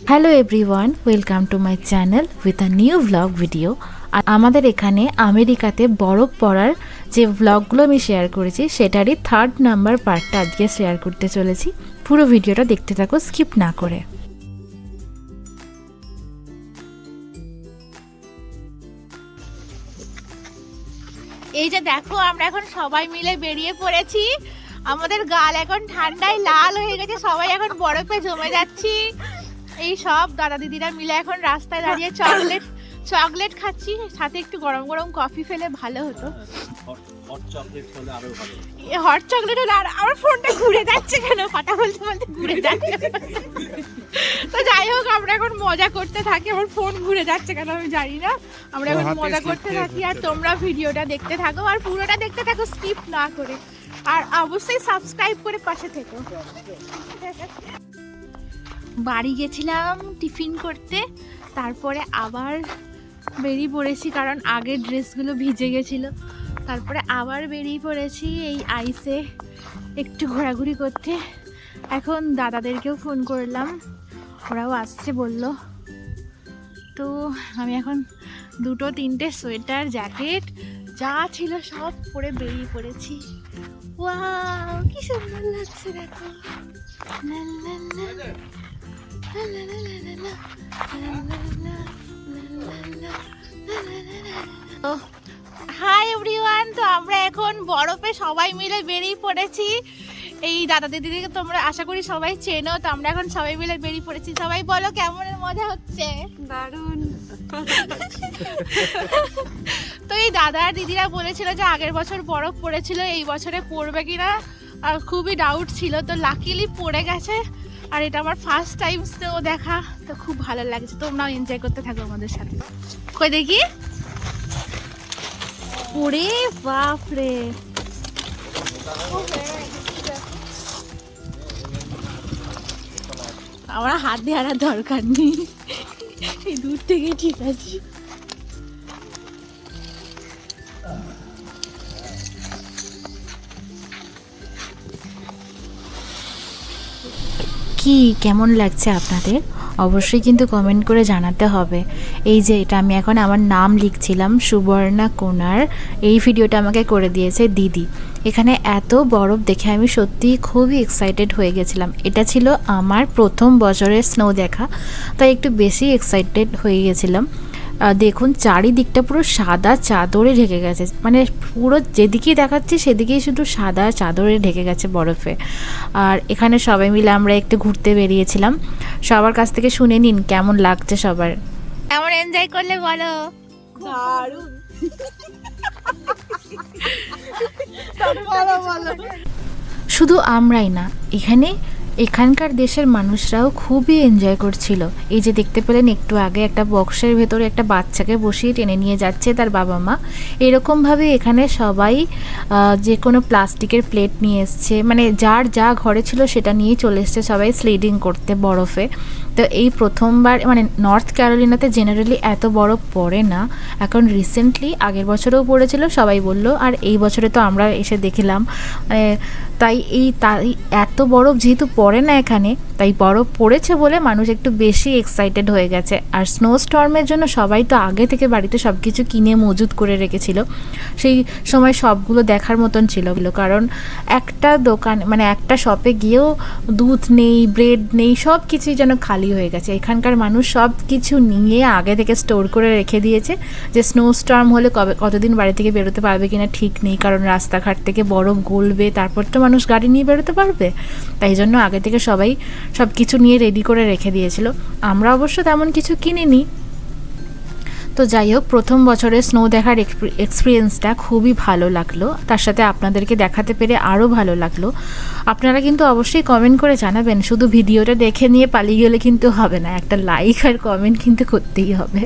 Hello everyone, welcome to my channel with a new vlog video. আর আমাদের এখানে আমেরিকাতে বরফ পড়ার যে ভ্লগগুলো আমি শেয়ার করেছি সেটারই 3rd নাম্বার পার্টটা আজকে শেয়ার করতে চলেছি। পুরো ভিডিওটা দেখতে থাকো স্কিপ না করে। এই যে দেখো, আমরা এখন সবাই মিলে বেরিয়ে পড়েছি। আমাদের গাল এখন ঠান্ডায় লাল হয়ে গেছে, সবাই এখন বরফে জমে যাচ্ছি। এই সব দাদা দিদিরা মিলে এখন রাস্তায় দাঁড়িয়ে চকলেট খাচ্ছি, সাথে একটু গরম গরম কফি ফেলে ভালো হতো। হট চকলেট হলে আর আমার ফোনটা ঘুরে যাচ্ছে কেন, কথা বলতে বলতে ঘুরে যাচ্ছে। তো যাই হোক, আমরা এখন মজা করতে থাকি। আমার ফোন ঘুরে যাচ্ছে কেন আমি জানি না। আমরা এখন মজা করতে থাকি আর তোমরা ভিডিওটা দেখতে থাকো, আর পুরোটা দেখতে থাকো স্কিপ না করে, আর অবশ্যই সাবস্ক্রাইব করে পাশে থেকো। বাড়ি গেছিলাম টিফিন করতে, তারপরে আবার বেরিয়ে পড়েছি কারণ আগের ড্রেসগুলো ভিজে গেছিলো। তারপরে আবার বেরিয়ে পড়েছি এই আইসে একটু ঘোরাঘুরি করতে। এখন দাদাদেরকেও ফোন করলাম, ওরাও আসছে বললো। তো আমি এখন 2-3টে সোয়েটার জ্যাকেট যা ছিল সব পরে বেরিয়ে পড়েছি। ওয়াও, কি সুন্দর লাগছে দেখো। লা লা লা লা লা লা লা লা লা। হাই এভরিওয়ান, তো আমরা এখন বরফে সবাই মিলে বেরিয়ে পড়েছি। এই দাদা দিদিকে তোমরা আশা করি সবাই চেনো। তো আমরা এখন সবাই মিলে বেরিয়ে পড়েছি। সবাই বলো কেমন মজা হচ্ছে? দারুণ। তো এই দাদা আর দিদিরা বলেছিল যে আগের বছর বরফ পড়েছিল, এই বছরে পড়বে কিনা খুবই ডাউট ছিল। তো লাকিলি পড়ে গেছে, আর এটা আমার ফার্স্ট টাইম স্নো দেখা। তো খুব ভালো লাগছে, তোমরাও এনজয় করতে থাকো আমাদের সাথে। কই দেখি, ওরে বাপরে, আমার হাত দিয়ে আনার দরকার নেই, এই দূর থেকে ঠিক আছে। কি কেমন লাগছে আপনাদের অবশ্যই কিন্তু কমেন্ট করে জানাতে হবে। এই যে এটা আমি এখন আমার নাম লিখছিলাম, সুবর্ণা কোনার। এই ভিডিওটা আমাকে করে দিয়েছে দিদি। এখানে এত বরফ দেখে আমি সত্যি খুবই এক্সাইটেড হয়ে গেছিলাম। এটা ছিল আমার প্রথম বছরের স্নো দেখা, তাই একটু বেশি এক্সাইটেড হয়ে গেছিলাম। দেখুন চারিদিকটা পুরো সাদা চাদরে ঢেকে গেছে, মানে পুরো যেদিকেই দেখাচ্ছি সেদিকেই শুধু সাদা চাদরে ঢেকে গেছে বরফে। আর এখানে সবাই মিলে আমরা একটু ঘুরতে বেরিয়েছিলাম। সবার কাছ থেকে শুনে নিন কেমন লাগছে সবার। কেমন এনজয় করলে বলো? দারুণ। শুধু আমরাই না, এখানকার দেশের মানুষরাও খুবই এনজয় করছিল। এই যে দেখতে পেলেন একটু আগে একটা বক্সের ভেতরে একটা বাচ্চাকে বসিয়ে টেনে নিয়ে যাচ্ছে তার বাবা মা। এরকমভাবে এখানে সবাই যে কোনো প্লাস্টিকের প্লেট নিয়ে এসছে, মানে যার যা ঘরে ছিল সেটা নিয়েই চলে এসছে সবাই স্লিডিং করতে বরফে। তো এই প্রথমবার, মানে নর্থ ক্যারোলিনাতে জেনারেলি এত বরফ পড়ে না, এখন রিসেন্টলি আগের বছরেও পড়েছিল সবাই বলল, আর এই বছরে তো আমরা এসে দেখলাম। তাই এত বরফ যেহেতু পড়ে না এখানে, তাই বরফ পড়েছে বলে মানুষ একটু বেশি এক্সাইটেড হয়ে গেছে। আর স্নো স্টর্মের জন্য সবাই তো আগে থেকে বাড়িতে সব কিছু কিনে মজুত করে রেখেছিল। সেই সময় সবগুলো দেখার মতন ছিল, কারণ একটা দোকান, মানে একটা শপে গিয়েও দুধ নেই, ব্রেড নেই, সব কিছুই যেন খালি হয়ে গেছে। এখানকার মানুষ সব কিছু নিয়ে আগে থেকে স্টোর করে রেখে দিয়েছে, যে স্নো স্টর্ম হলে কতদিন বাড়ি থেকে বেরোতে পারবে কিনা ঠিক নেই, কারণ রাস্তাঘাট থেকে বরফ গলবে, তারপর তো মানুষ গাড়ি নিয়ে বেরোতে পারবে। তাই জন্য আগে থেকে সবাই সব কিছু নিয়ে রেডি করে রেখে দিয়েছিল। আমরা অবশ্য তেমন কিছু কিনিনি। তো যাই হোক, প্রথম বছরের স্নো দেখার এক্সপিরিয়েন্সটা খুবই ভালো লাগলো, তার সাথে আপনাদেরকে দেখাতে পেরে আরও ভালো লাগলো। আপনারা কিন্তু অবশ্যই কমেন্ট করে জানাবেন, শুধু ভিডিওটা দেখে নিয়ে পালিয়ে গেলে কিন্তু হবে না, একটা লাইক আর কমেন্ট কিন্তু করতেই হবে।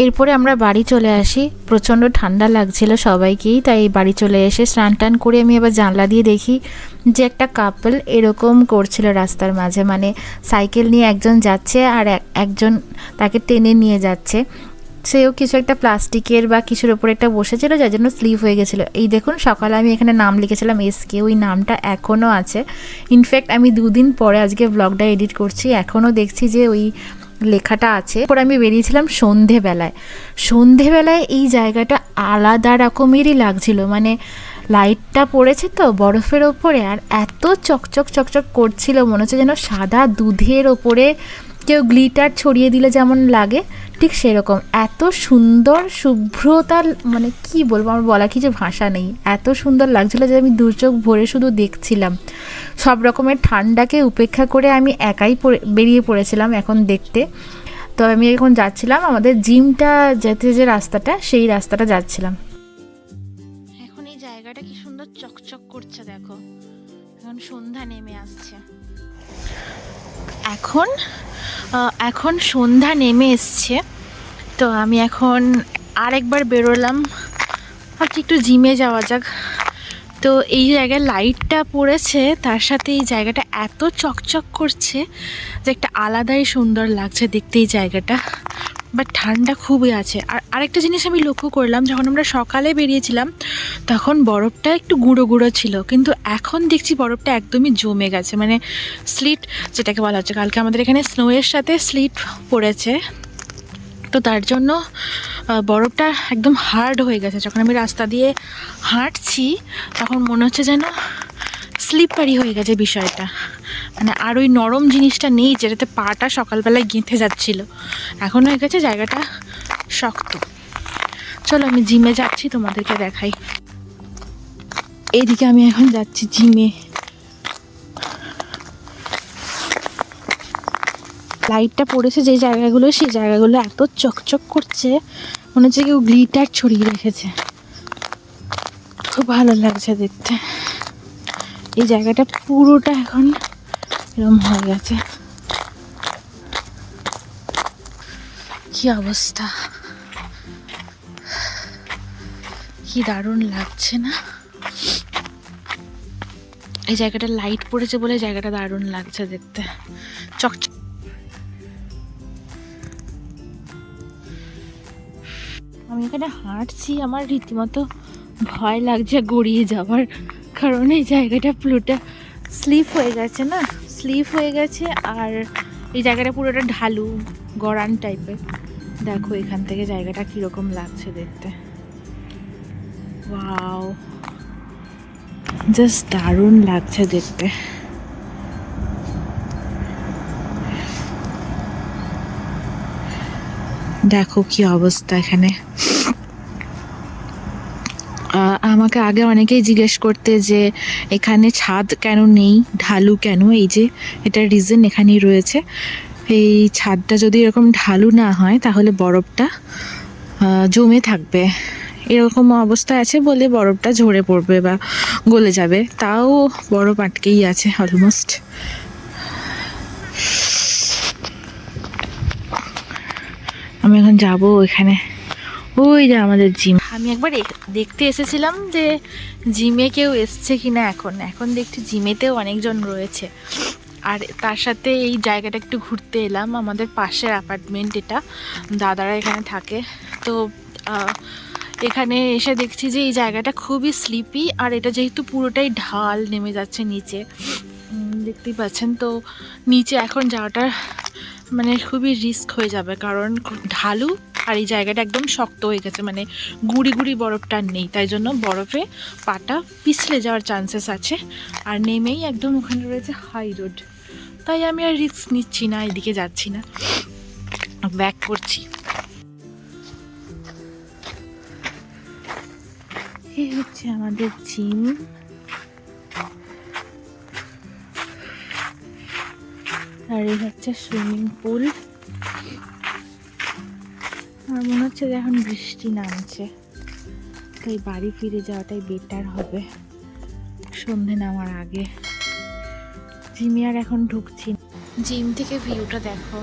এরপরে আমরা বাড়ি চলে আসি। প্রচণ্ড ঠান্ডা লাগছিল সবাইকেই, তাই বাড়ি চলে এসে স্নান টান করে আমি এবার জানলা দিয়ে দেখি যে একটা কাপল এরকম করছিল রাস্তার মাঝে, মানে সাইকেল নিয়ে একজন যাচ্ছে আর একজন তাকে টেনে নিয়ে যাচ্ছে। সেও কিছু একটা প্লাস্টিকের বা কিছুর ওপর একটা বসেছিল, যার জন্য স্লিপ হয়ে গেছিলো। এই দেখুন, সকালে আমি এখানে নাম লিখেছিলাম এসকে, ওই নামটা এখনও আছে। ইনফ্যাক্ট আমি 2 দিন পরে আজকে ব্লগটা এডিট করছি, এখনও দেখছি যে ওই লেখাটা আছে। পরে আমি বেরিয়েছিলাম সন্ধেবেলায় এই জায়গাটা আলাদা রকমেরই লাগছিল, মানে লাইটটা পড়েছে তো বরফের ওপরে, আর এত চকচক চকচক করছিল, মনে হচ্ছে যেন সাদা দুধের ওপরে কেউ গ্লিটার ছড়িয়ে দিলে যেমন লাগে ঠিক সেরকম। এত সুন্দর শুভ্রতা, মানে কি বলবো, আমার বলা কিছু ভাষা নেই, এত সুন্দর লাগছিলো যে আমি দু চোখ ভরে শুধু দেখছিলাম। সব রকমের ঠান্ডাকে উপেক্ষা করে আমি একাই বেরিয়ে পড়েছিলাম এখন দেখতে। তো আমি এখন যাচ্ছিলাম আমাদের জিমটা যেতে যে রাস্তাটা, সেই রাস্তাটা যাচ্ছিলাম। এখন এই জায়গাটা কি সুন্দর চকচক করছে দেখো, এখন সন্ধ্যা নেমে আসছে। এখন সন্ধ্যা নেমে এসছে, তো আমি এখন আরেকবার বেরোলাম, ভাবছি একটু জিমে যাওয়া যাক। তো এই জায়গায় লাইটটা পড়েছে, তার সাথে এই জায়গাটা এত চকচক করছে যে একটা আলাদাই সুন্দর লাগছে দেখতে এই জায়গাটা। বাট ঠান্ডা খুবই আছে। আর আরেকটা জিনিস আমি লক্ষ্য করলাম, যখন আমরা সকালে বেরিয়েছিলাম তখন বরফটা একটু গুঁড়ো গুঁড়ো ছিল, কিন্তু এখন দেখছি বরফটা একদমই জমে গেছে, মানে স্লিট যেটাকে বলা হচ্ছে। কালকে আমাদের এখানে স্নোয়ের সাথে স্লিট পড়েছে, তো তার জন্য বরফটা একদম হার্ড হয়ে গেছে। যখন আমি রাস্তা দিয়ে হাঁটছি তখন মনে হচ্ছে যেন স্লিপারি হয়ে গেছে বিষয়টা, মানে আর ওই নরম জিনিসটা নেই যেটাতে পাটা সকালবেলায় গেঁথে যাচ্ছিল, এখন হয়ে গেছে জায়গাটা শক্ত। চলো আমি জিমে যাচ্ছি, তোমাদেরকে দেখাই। এইদিকে আমি এখন যাচ্ছি জিমে। লাইটটা পড়েছে যে জায়গাগুলো, সেই জায়গাগুলো এত চকচক করছে, মনে হচ্ছে কেউ গ্লিটার ছড়িয়ে রেখেছে, খুব ভালো লাগছে দেখতে। এই জায়গাটা পুরোটা এখন এরকম হয়ে গেছে, কি অবস্থা, কি দারুণ লাগছে না? এই জায়গাটা লাইট পড়েছে বলে জায়গাটা দারুণ লাগছে দেখতে, চকচক। আমি এখানে হাঁটছি, আমার রীতিমতো ভয় লাগছে গড়িয়ে যাওয়ার, কারণ এই জায়গাটা পুরোটা স্লিপ হয়ে গেছে আর এই জায়গাটা পুরোটা ঢালু গড়ান টাইপের। দেখো এখান থেকে জায়গাটা কীরকম লাগছে দেখতে, ওয়াও, জাস্ট দারুণ লাগছে দেখতে। দেখো কি অবস্থা এখানে। আমাকে আগে অনেকেই জিজ্ঞেস করতে যে এখানে ছাদ কেন নেই, ঢালু কেন, এই যে এটার রিজন এখানেই রয়েছে। এই ছাদটা যদি এরকম ঢালু না হয় তাহলে বরফটা জমে থাকবে, এরকম অবস্থা আছে বলে বরফটা ঝরে পড়বে বা গলে যাবে, তাও বরফ আটকেই আছে অলমোস্ট। আমি এখন যাবো এখানে, ওই যে আমাদের জিম। আমি একবার দেখতে এসেছিলাম যে জিমে কেউ এসছে কিনা, এখন দেখছি জিমেতেও অনেকজন রয়েছে। আর তার সাথে এই জায়গাটা একটু ঘুরতে এলাম, আমাদের পাশের অ্যাপার্টমেন্ট এটা, দাদারা এখানে থাকে। তো এখানে এসে দেখছি যে এই জায়গাটা খুবই স্লিপি, আর এটা যেহেতু পুরোটাই ঢাল নেমে যাচ্ছে নিচে, দেখতেই পাচ্ছেন, তো নিচে এখন যাওয়াটা মানে খুবই রিস্ক হয়ে যাবে, কারণ ঢালু আর এই জায়গাটা একদম শক্ত হয়ে গেছে, মানে গুড়ি গুড়ি বরফটা নেই, তাই জন্য বরফে পাটা পিছলে যাওয়ার চান্সেস আছে। আর নেমেই একদম ওখানে রয়েছে হাই রোড, তাই আমি আর রিস্ক নিচ্ছি না, এদিকে যাচ্ছি না, ব্যাক করছি। এই হচ্ছে আমাদের জিম, আর এই হচ্ছে সুইমিং পুল। আর মনে হচ্ছে যে এখন বৃষ্টি নামছে, তাই বাড়ি ফিরে যাওয়াটাই বেটার হবে সন্ধে নামার আগে। জিমে আর এখন ঢুকছি। জিম থেকে ভিউটা দেখো,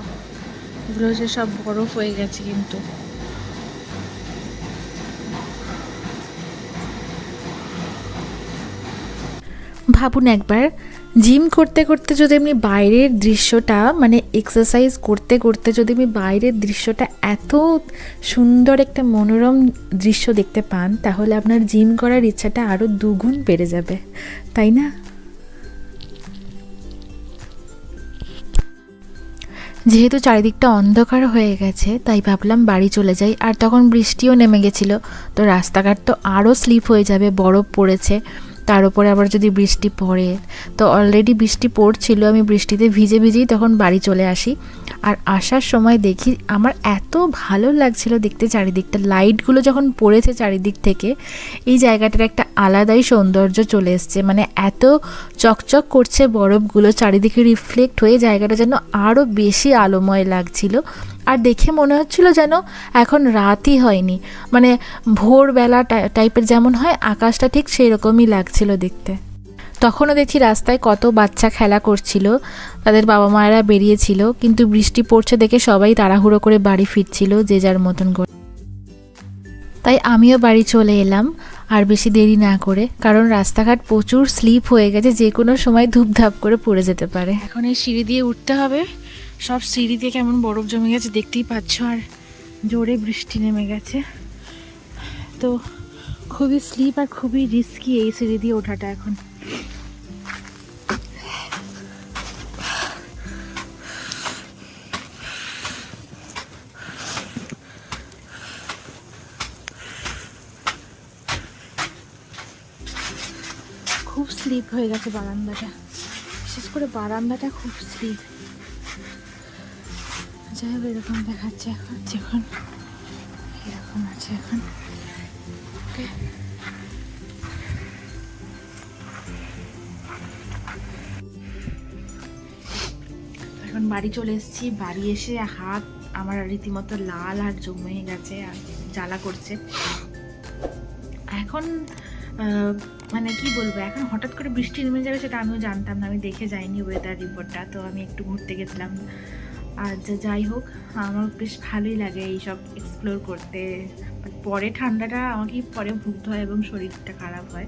এগুলো হচ্ছে সব বরফ হয়ে গেছে, কিন্তু ভাবুন একবার, জিম করতে করতে যদি আপনি বাইরের দৃশ্যটা, মানে এক্সারসাইজ করতে করতে যদি আপনি বাইরের দৃশ্যটা এত সুন্দর একটা মনোরম দৃশ্য দেখতে পান, তাহলে আপনার জিম করার ইচ্ছাটা আরও দুগুণ বেড়ে যাবে, তাই না? যেহেতু চারিদিকটা অন্ধকার হয়ে গেছে তাই ভাবলাম বাড়ি চলে যাই। আর তখন বৃষ্টিও নেমে গেছিলো, তো রাস্তাঘাট তো আরও স্লিপ হয়ে যাবে, বরফ পড়েছে, তার উপরে আবার যদি বৃষ্টি পড়ে। তো অলরেডি বৃষ্টি পড়ছিল, আমি বৃষ্টিতে ভিজে ভিজেই তখন বাড়ি চলে আসি। আর আসার সময় দেখি আমার এত ভালো লাগছিল দেখতে চারিদিকটা, লাইটগুলো যখন পড়েছে চারিদিক থেকে এই জায়গাটার একটা আলাদাই সৌন্দর্য চলে এসছে, মানে এত চকচক করছে বরফগুলো, চারিদিকে রিফ্লেক্ট হয়ে জায়গাটা যেন আরও বেশি আলোময় লাগছিল। আর দেখে মনে হচ্ছিল যেন এখন রাতই হয়নি, মানে ভোরবেলা টাইপের যেমন হয় আকাশটা ঠিক সেই রকমই লাগছিল দেখতে। তখনও দেখছি রাস্তায় কত বাচ্চা খেলা করছিল, তাদের বাবা মায়েরা বেরিয়েছিল, কিন্তু বৃষ্টি পড়ছে দেখে সবাই তাড়াহুড়ো করে বাড়ি ফিরছিল যে যার মতন করে। তাই আমিও বাড়ি চলে এলাম আর বেশি দেরি না করে, কারণ রাস্তাঘাট প্রচুর স্লিপ হয়ে গেছে, যে কোনো সময় ধূপধাপ করে পড়ে যেতে পারে। এখন এই সিঁড়ি দিয়ে উঠতে হবে, সব সিঁড়ি দিয়ে কেমন বরফ জমে গেছে দেখতেই পাচ্ছ, আর জোরে বৃষ্টি নেমে গেছে, তো খুবই স্লিপ আর খুবই রিস্কি এই সিঁড়ি দিয়ে ওঠাটা এখন। খুব স্লিপ হয়ে গেছে বারান্দাটা, বিশেষ করে বারান্দাটা খুব স্লিপ। যাই হোক, এরকম দেখাচ্ছে এখন, যখন এরকম আছে এখন। ওকে, এখন বাড়ি চলে এসেছি। বাড়ি এসে হাত আমার রীতিমতো লাল আর জমে গেছে আর জ্বালা করছে। এখন মানে কি বলবো, এখন হঠাৎ করে বৃষ্টি নেমে যাবে সেটা আমিও জানতাম না, আমি দেখে যাইনি ওয়েদার রিপোর্টটা, তো আমি একটু ঘুরতে গেছিলাম। আর যাই হোক, আমার বেশ ভালোই লাগে এইসব এক্সপ্লোর করতে। পরে ঠান্ডাটা আমাকে পরে ভুগতে হয় এবং শরীরটা খারাপ হয়,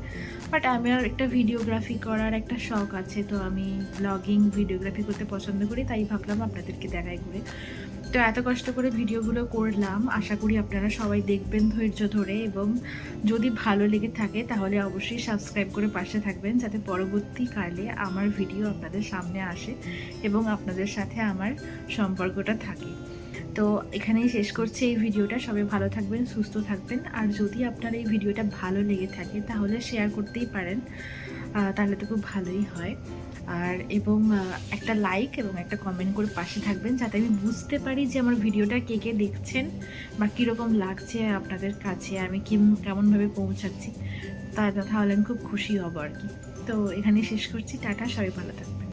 বাট আমার একটা ভিডিওগ্রাফি করার একটা শখ আছে, তো আমি ব্লগিং ভিডিওগ্রাফি করতে পছন্দ করি, তাই ভাবলাম আপনাদেরকে দেখাই ঘুরে। তো এত কষ্ট করে ভিডিওগুলো করলাম, আশা করি আপনারা সবাই দেখবেন ধৈর্য ধরে, এবং যদি ভালো লেগে থাকে তাহলে অবশ্যই সাবস্ক্রাইব করে পাশে থাকবেন, যাতে পরবর্তীকালে আমার ভিডিও আপনাদের সামনে আসে এবং আপনাদের সাথে আমার সম্পর্কটা থাকে। তো এখানেই শেষ করছি এই ভিডিওটা। সবাই ভালো থাকবেন, সুস্থ থাকবেন, আর যদি আপনার এই ভিডিওটা ভালো লেগে থাকে তাহলে শেয়ার করতেই পারেন, তাহলে তো খুব ভালোই হয়। আর এবং একটা লাইক এবং একটা কমেন্ট করে পাশে থাকবেন, যাতে আমি বুঝতে পারি যে আমার ভিডিওটা কে কে দেখছেন বা কীরকম লাগছে আপনাদের কাছে, আমি কেমনভাবে পৌঁছাচ্ছি, তাহলে আমি খুব খুশি হব আর কি। তো এখানেই শেষ করছি, টাটা, সবাই ভালো থাকবেন।